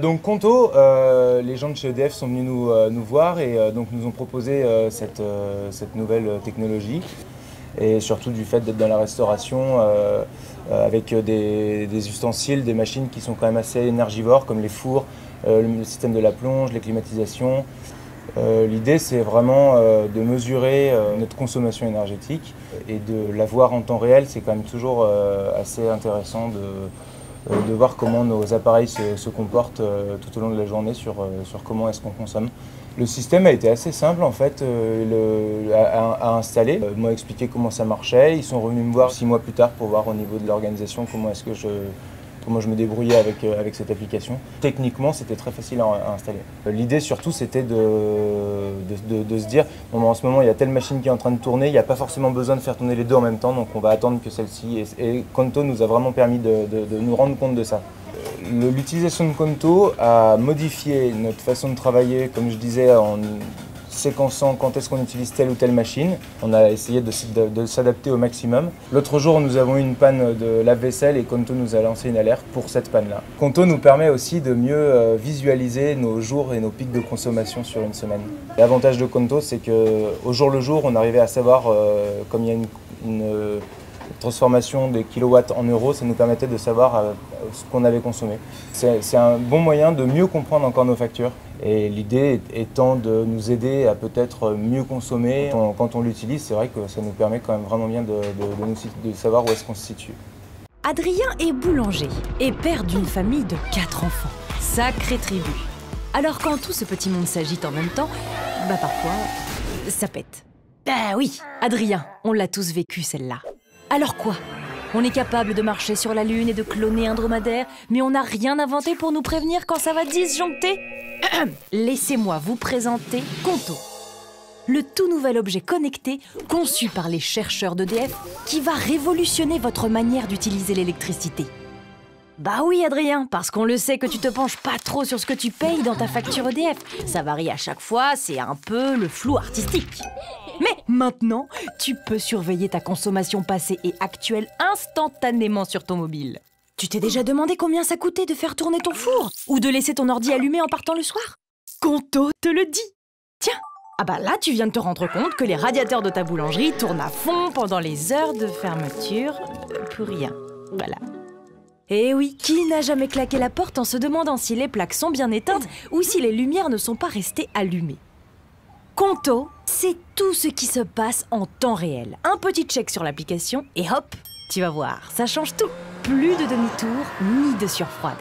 Donc Conto, les gens de chez EDF sont venus nous voir et donc nous ont proposé cette nouvelle technologie. Et surtout du fait d'être dans la restauration avec des ustensiles, des machines qui sont quand même assez énergivores comme les fours, le système de la plonge, les climatisations. L'idée c'est vraiment de mesurer notre consommation énergétique et de la voir en temps réel. C'est quand même toujours assez intéressant de voir comment nos appareils se comportent tout au long de la journée sur comment est-ce qu'on consomme. Le système a été assez simple en fait à installer. Ils m'ont expliqué comment ça marchait. Ils sont revenus me voir 6 mois plus tard pour voir au niveau de l'organisation comment je me débrouillais avec cette application. Techniquement, c'était très facile à installer. L'idée surtout, c'était de se dire bon, en ce moment, il y a telle machine qui est en train de tourner, il n'y a pas forcément besoin de faire tourner les deux en même temps, donc on va attendre que celle-ci. Et Conto nous a vraiment permis de nous rendre compte de ça. L'utilisation de Conto a modifié notre façon de travailler, comme je disais, en séquençant quand est-ce qu'on utilise telle ou telle machine. On a essayé de s'adapter au maximum. L'autre jour, nous avons eu une panne de lave-vaisselle et Conto nous a lancé une alerte pour cette panne-là. Conto nous permet aussi de mieux visualiser nos jours et nos pics de consommation sur une semaine. L'avantage de Conto, c'est qu'au jour le jour, on arrivait à savoir, comme il y a une transformation des kilowatts en euros, ça nous permettait de savoir ce qu'on avait consommé. C'est un bon moyen de mieux comprendre encore nos factures. Et l'idée étant de nous aider à peut-être mieux consommer. Quand on l'utilise, c'est vrai que ça nous permet quand même vraiment bien de savoir où est-ce qu'on se situe. Adrien est boulanger et père d'une famille de 4 enfants. Sacrée tribu. Alors quand tout ce petit monde s'agite en même temps, bah parfois, ça pète. Ah oui, Adrien, on l'a tous vécu celle-là. Alors quoi? On est capable de marcher sur la Lune et de cloner un dromadaire, mais on n'a rien inventé pour nous prévenir quand ça va disjoncter? Laissez-moi vous présenter Conto, le tout nouvel objet connecté conçu par les chercheurs d'EDF qui va révolutionner votre manière d'utiliser l'électricité. Bah oui Adrien, parce qu'on le sait que tu te penches pas trop sur ce que tu payes dans ta facture EDF. Ça varie à chaque fois, c'est un peu le flou artistique. Mais maintenant, tu peux surveiller ta consommation passée et actuelle instantanément sur ton mobile. Tu t'es déjà demandé combien ça coûtait de faire tourner ton four? Ou de laisser ton ordi allumé en partant le soir? Conto te le dit. Tiens, ah bah là tu viens de te rendre compte que les radiateurs de ta boulangerie tournent à fond pendant les heures de fermeture pour rien. Voilà. Eh oui, qui n'a jamais claqué la porte en se demandant si les plaques sont bien éteintes ou si les lumières ne sont pas restées allumées? Conto, c'est tout ce qui se passe en temps réel. Un petit check sur l'application et hop, tu vas voir, ça change tout. Plus de demi-tour, ni de surfroide.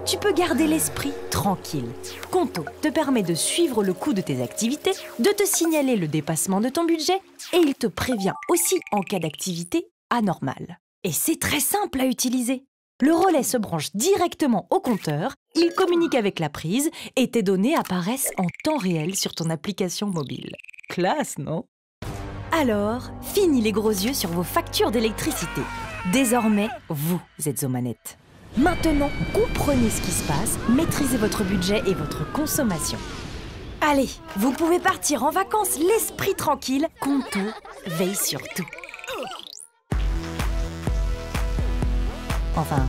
Tu peux garder l'esprit tranquille. Conto te permet de suivre le coût de tes activités, de te signaler le dépassement de ton budget et il te prévient aussi en cas d'activité anormale. Et c'est très simple à utiliser. Le relais se branche directement au compteur, il communique avec la prise et tes données apparaissent en temps réel sur ton application mobile. Classe, non? Alors, fini les gros yeux sur vos factures d'électricité. Désormais, vous êtes aux manettes. Maintenant, comprenez ce qui se passe, maîtrisez votre budget et votre consommation. Allez, vous pouvez partir en vacances l'esprit tranquille. Conto veille sur tout. Enfin,